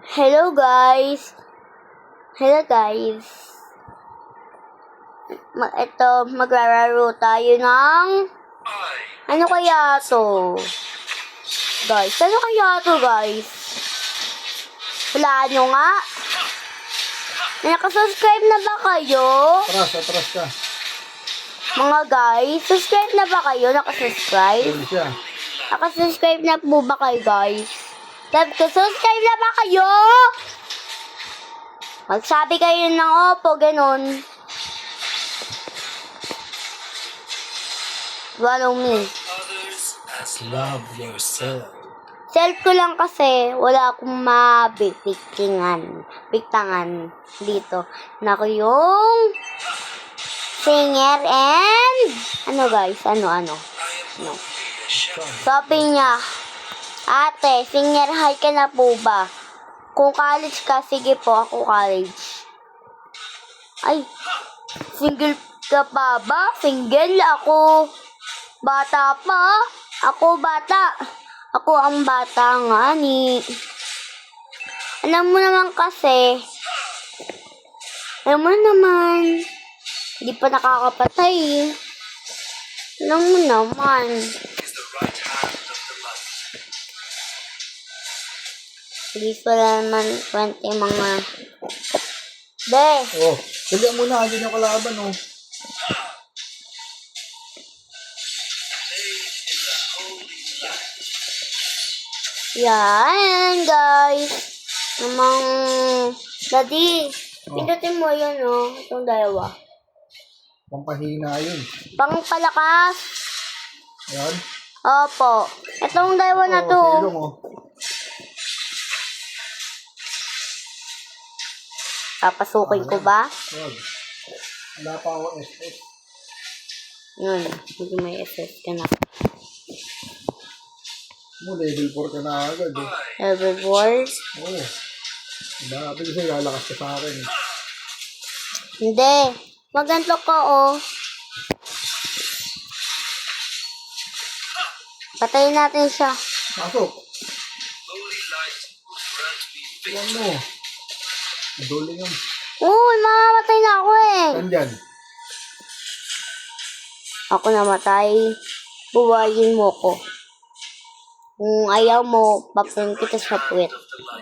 Hello guys. Hello guys. Ito, maglalaro tayo ng ano kaya to? Guys, ano kaya to guys? Wala nyo nga? Nakasubscribe na ba kayo? Atras ka. Mga guys, subscribe na ba kayo? Nakasubscribe? Huli siya. Nakasubscribe na po ba kayo guys? Subscribe na ba kayo? Magsabi kayo ng opo, ganun. Follow me. Love yourself. Self ko lang kasi wala akong biktangan dito. Na ako yung singer and ano guys, ano. Sabi niya, ate, singer high ka na po ba? Kung college ka, sige po, ako college. Ay, single ka pa ba? Single ako. Bata pa. Ako bata. Ako ang bata nga ni. Alam mo naman, hindi pa nakakapatay. Alam mo naman. Please, wala naman kwente mga... Be! Oh, dalihan mo na. Andyan yung kalaban, oh. Yan, guys. Namang... Daddy, pindutin mo yun, oh. Itong dalawa. Pampahina yun. Pangpalakas. Ayan. Opo. Itong dalawa na to. Silong, oh. Papasukin ko ba? Wag. Wala pa ako SS. Yun. Hindi may SS ka na. Mo, level 4 ka na agad, eh. Level 4? Oo. Sabi ko sa'yo, lalakas ka sa akin. Hindi. Maganto ka, oh. Patayin natin siya. Pasok. Huwag mo. Duling yung... Uy, mamamatay na ako eh. Nandyan. Ako namatay. Buwayin mo ko. Kung ayaw mo, papin kita sa puwet.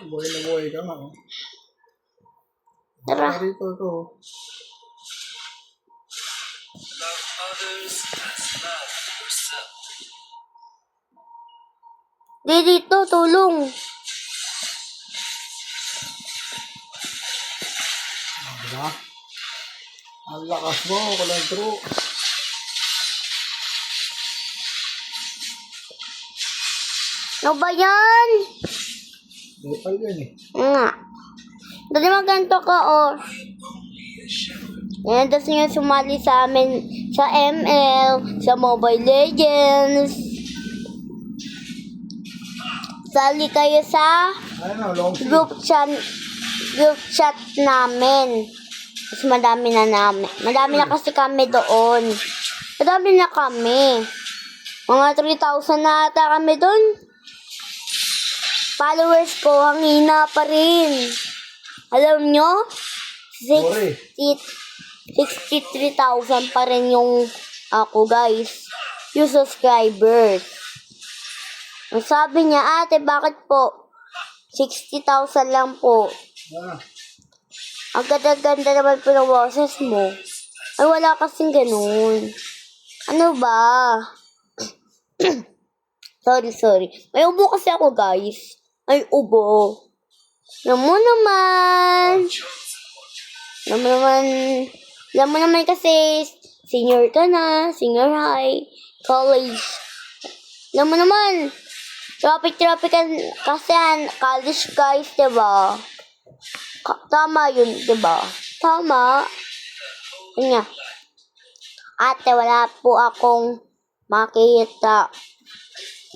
Buhay na buhay ka nga, oh. Tara. Rito ito. Di dito, tulong. Diba? Ang lakas mo, kalantro. Ano ba yan? Depal yan, eh. Nga. Dali maganto ka, oh. Yan, tapos nyo sumali sa amin sa ML, sa Mobile Legends. Sali kayo sa Ano, long sleeve. group chat namin. Mas madami na kasi kami doon. Madami na kami. Mga 3,000 na ata kami doon. Followers ko, ang hina pa rin. Alam nyo? Sorry. 63,000 pa rin yung ako, guys. Yung subscribers. Ang sabi niya, ate, bakit po? 60,000 lang po. Ah, Ang ganda-ganda naman po ng boses mo. Ay, wala kasing ganun. Ano ba? Sorry. May ubo kasi ako, guys. Ay, ubo. Alam mo naman kasi senior ka na, senior high, college. Alam mo naman, traffic kasi college guys, diba? Tama yun, diba? Tama. Yun nga. Ate, wala po akong makita.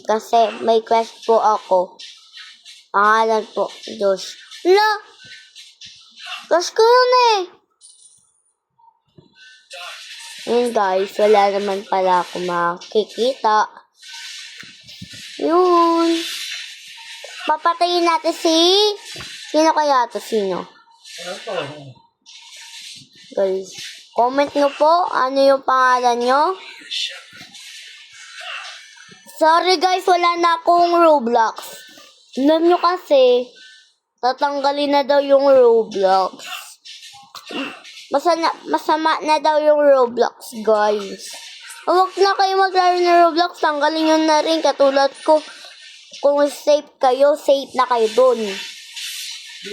Kasi may quest po ako. Pangalan po, Diyos. Wala! Quest ko yun eh. Yun guys, wala naman pala ako makikita. Yun. Papatayin natin si Sino kaya to? Sino? Ano to? Guys, comment nyo po ano yung pangalan nyo. Sorry guys, wala na akong Roblox. Alam nyo kasi, tatanggalin na daw yung Roblox. Masama na daw yung Roblox, guys. Huwag na kayo maglaro ng Roblox, tanggalin nyo na rin. Katulad ko, kung safe kayo, safe na kayo dun.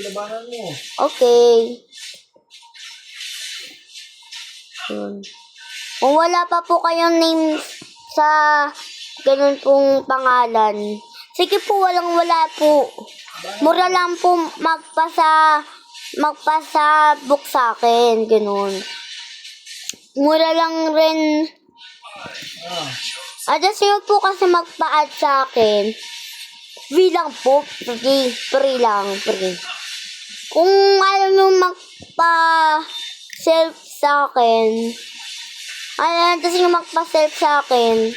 Labanan mo. Okay. Yun. Kung wala pa po kayong name sa ganun pong pangalan, sige po, walang-wala po. Mura lang po magpa-book sa akin, ganun. Mura lang rin. Just nyo po kasi magpa-add sa akin. Free lang po. Free lang. Free. Kung alam nyo magpa-self sa akin, just nyo magpa-self sa akin,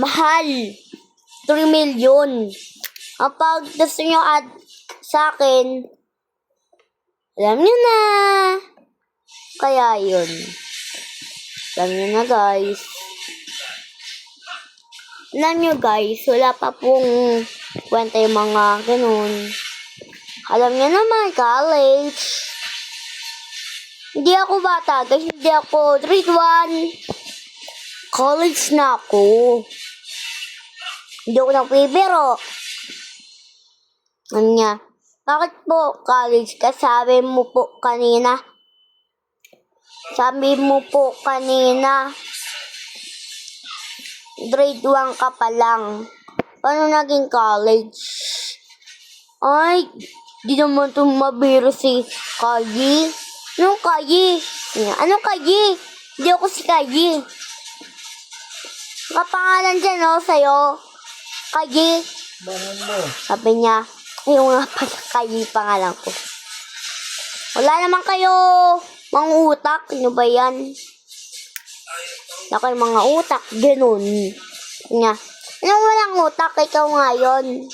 mahal. 3 million. Kapag gusto nyo add sa akin, alam nyo na. Kaya yun. Alam nyo na guys. Alam nyo guys, wala pa pong kwenta yung mga ganun. Alam nyo naman, college. Hindi ako bata guys, hindi ako grade 1. College na ako. Hindi ako nagpibiro. Ano nga? Bakit po college ka? Sabi mo po kanina, grade 1 ka pa lang. Paano naging college? Ay, di naman ito mabiro si Kayi. Anong Kayi? Anong Kayi? Hindi ako si Kayi. Kapangalan dyan, no, sa'yo. Kayi. Labanan mo. Sabi niya, ayaw nga pala Kayi pangalan ko. Wala naman kayo mangutak. Ano ba yan? Wala kayo mga utak. Ganun. Nga. Anong walang utak? Ikaw nga yun.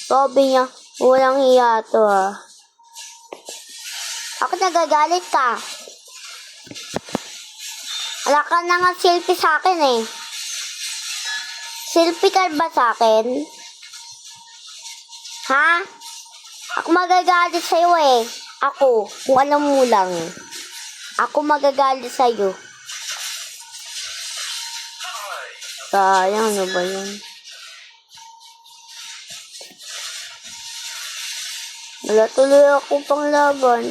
Sabi niya, walang hiya to ah. Ako nagagalit ka. Wala ka na nga selfie sa akin eh. Selfie ka ba sa akin? Ha? Ako magagalit sa'yo eh. Ako, kung alam mo lang. Ako magagalit sa'yo. Sayang, ano ba yun? Wala tuloy ako pang laban.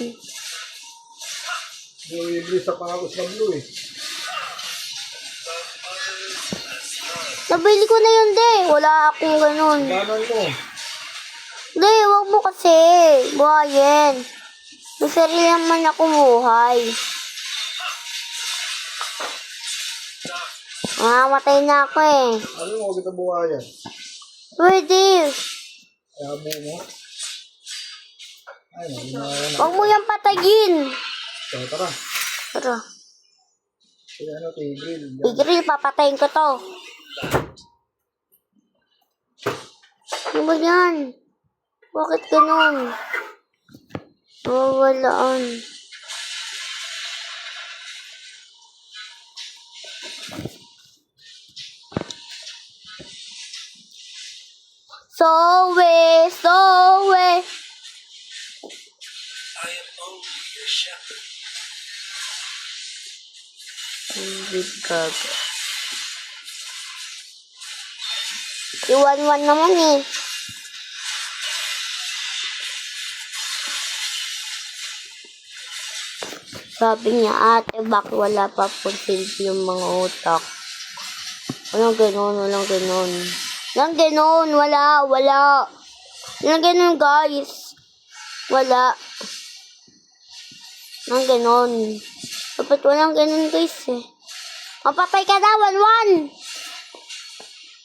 Bumibili sa pangakos na blue eh. Nabili ko na yun, de. Wala akong ganun. Labanan mo. De, wag mo kasi. Buhayin. May sarili naman ako buhay. Matay na ako eh. Ano mo, kita buhayan? Pwede. Ayabo mo. Ay, na. Wag mo yung patagin. So, tara. Tara. Kaya ano, tigil. Bigri, papatayin ko to. Ano ba yan? Bakit ganun? Mawawalaan. Sowe. Bigag. Iwan-wan naman eh. Sabi niya, ate, bakit wala pa po silbi yung mga utak? Walang ganon. Walang ganon, wala. Walang ganon, guys. Wala. Walang ganon. Dapat walang ganon, guys, eh. Mapatay ka na, 1-1.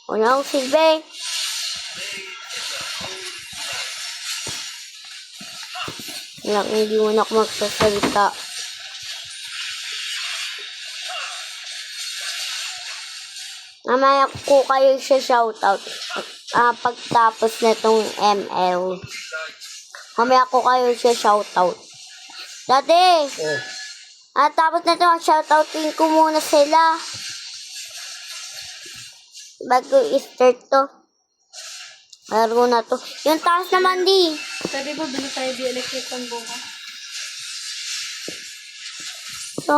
Wala akong silbi. Wala, hindi mo na ako magsasalita. Mamaya ko kayo siya shoutout pagtapos na itong ML. Mamaya ko kayo siya shoutout. Daddy! Oh. At tapos na ito, shoutoutin ko muna sila. Bago i-start to. Laro na to. Yung taas naman di. Pwede ba bilo tayo di electric ang bukas? So,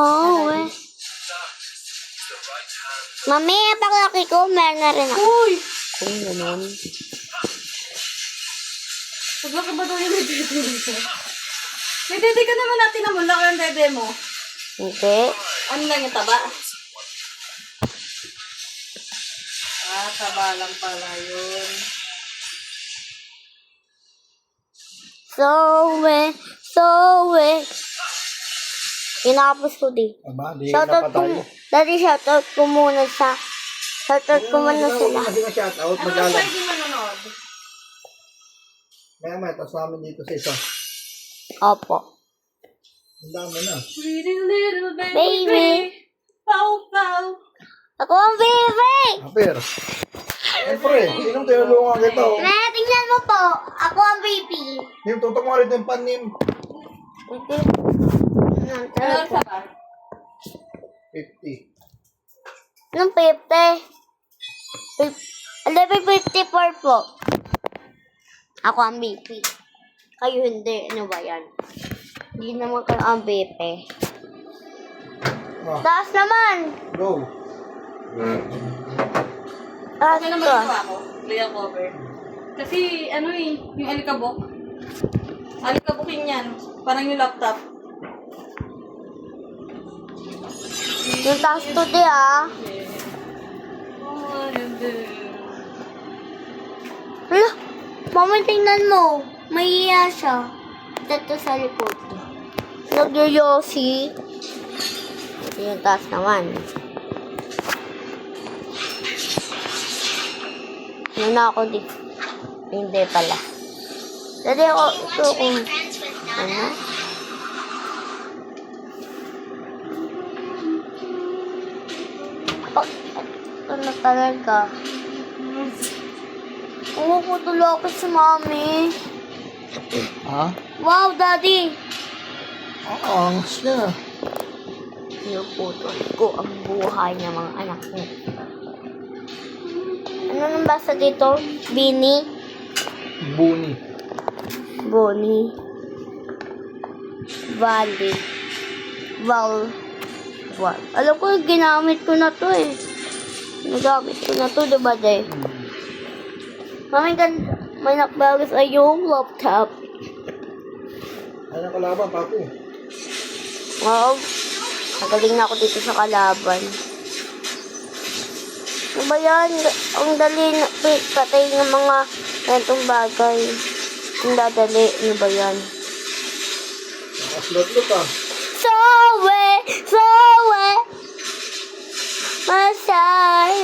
Mami, paglaki ko, meron na rin ako. Uy! Kung ganun. Paglaki ba daw yung may dede dito? May dede ka naman natin na laki ang dede mo. Hindi. Ano lang yung taba? Taba lang pala yun. So, Inapos ko di. Aba, di Shoutout ko, Daddy, shoutout ko muna sa, shoutout ko muna sila. Kasi nga shoutout, Ano mag-alam. pwede manonood? Maya, tapos namin dito sa isa. Opo. Ang dami na. Pretty little baby. Baby. Pow, pow. Ako ang baby! Aper. Siyempre, sinong tinulungan kita, oh. Naya, tingnan mo po. Ako ang baby. Nim, tutok mo rin yung panim. Okay. Ano sa ba? 50. Anong 50? 11.54 po. Ako ang baby. Kayo hindi. Ano ba yan? Hindi naman kayo ang baby. Ah, Taas naman! go. Taas Ano naman ka. ito ako? Clear cover. Kasi ano yung alikabok. Alikabokin yan. Parang yung laptop. Yung taas to di ah. Oh, ganda. Hala, mama tingnan mo. May iya siya. Dito sa likod. Nagyoyosi. Ito yung taas naman. Ano na ako di. Hindi pala. Dati ako ito kung ano. Oh, ito na talaga. Umuputulo ako si mami. Ha? Wow, daddy. Angas na. Pinuputol ko ang buhay ng mga anak ko. Ano nang basa dito? Bini? Buni. Boni. Valley. Val. Alam ko, ginamit ko na to eh. Nagamit ko na to, diba, Day? Mami, may nakbago sa yung laptop. Ano kalaban, papu? Wow. Nagaling na ako dito sa kalaban. Ano ba yan? Ang dali na patay ng mga ganitong bagay. Ang dadali. Ano ba yan? Nakaslot-lot ah. Sowe! Masay!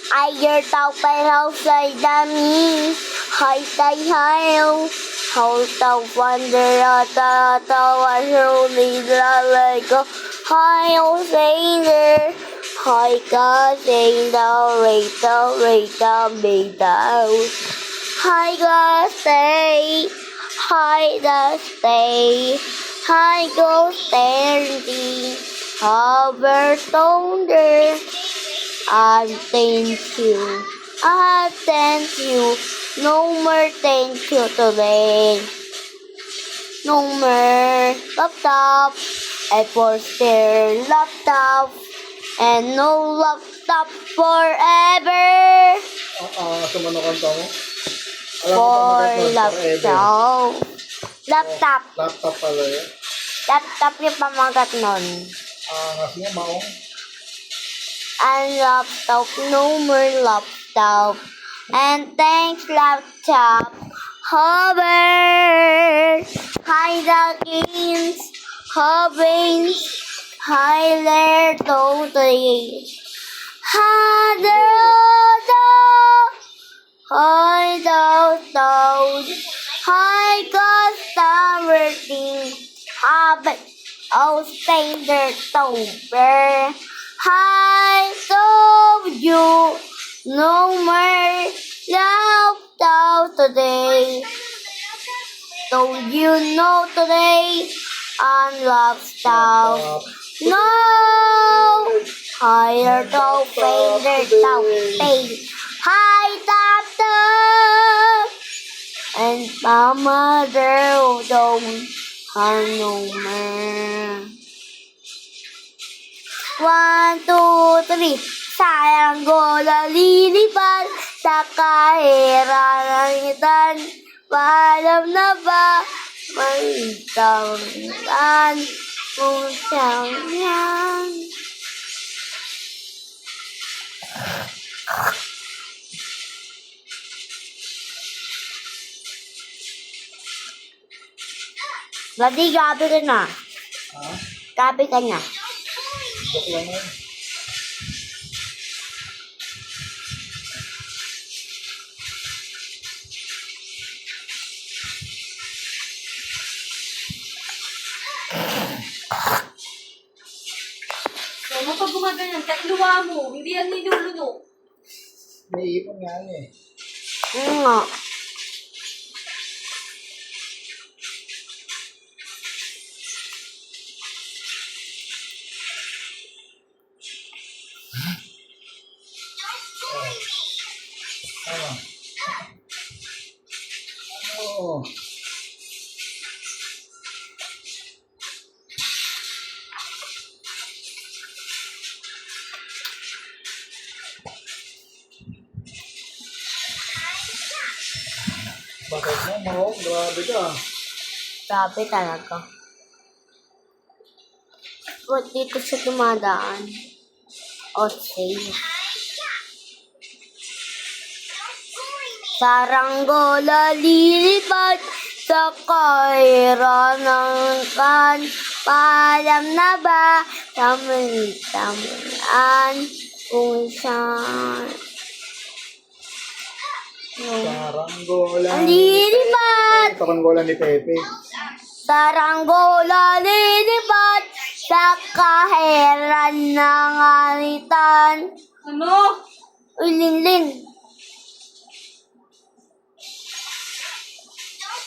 Ayer tao pero sa dami. Hay tay hayo. How tao wander ata tawa surely lalago. Hayo sailor. Hay ka sailor. Rata bitaw. Hi go stay. Hi the stay. Hi go standing. Hover thunder. I thank you. I thank you. No more thank you today. No more laptop. I force laptop. And no laptop forever. Sumano kanta mo? Alam mo For ba forever? laptop. Laptop. Laptop pala yun. Laptop yung pamagat nun. Angas nga, maong. And laptop, no more laptop. And thanks laptop. Hover. Hi the games. Hovering. Hi there totally. Hi Hi customer thing. Habit. Oh, stranger tober. Hi, told you no more love. today? Don't you know today? Unlock stuff. No! Higher top, fader top, fade. High top, top. And my mother don't have no man. 1, 2, 3. Sayang ko lalilipad sa kahirapan. Paalam na ba? May taon kung siyang yan. Ladi, gabi ka na. Ha? Gabi ka na. Joke lang yan. So, kapag gumaganyan, kailuwa mo. Hindi yan nilulunok. May ipon nga yan eh. Nga. Ano? Oo. Bakit mo? Grabe ka. Grabe talaga. Ba't dito siya dumadaan? Okay. Saranggola lilipad sa kahirapan kan. Paalam na ba? Taman kung saan. Saranggola. Lilipad! Saranggola ni Pepe. Saranggola lilipad sa kahiran ng alitan. Ano? Uy, Linlin.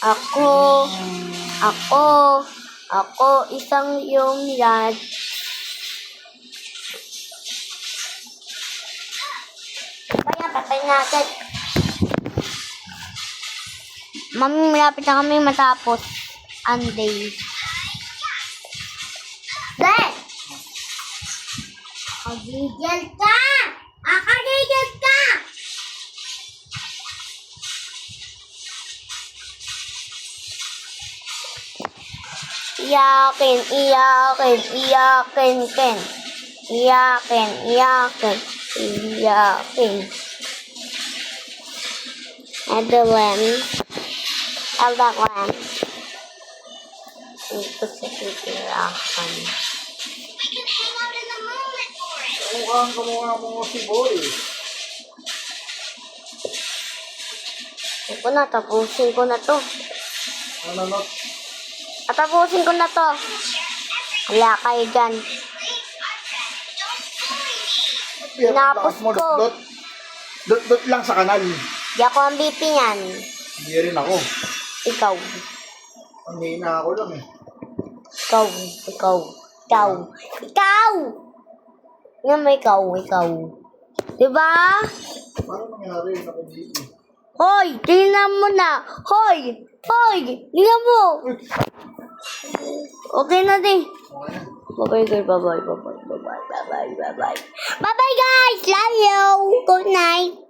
Ako isang yung lad. Patay natin. Mami, malapit na kami matapos ang day. Dad! Kagigil ka! Kagigil ka! Iyakin, ken. Iyakin. Edelwen. Ito sa titirahan. Mukhang kamukha mo si Boy. Tapusin ko na to. Ano no? Tapusin ko na to. Wala kayo dyan. Tinapos mo, ko. Dot lang sa kanal. Di ako ang BP niyan. Hindi rin ako. Ikaw. Ang hina ako lang eh. Ikaw! Yan may ikaw. Diba? Paano nangyari yun ako dito? Hoy! Tingnan mo na! Hoy! Tingnan mo! Okay na din. Okay na. Bye-bye guys. Bye-bye guys. Love you. Good night.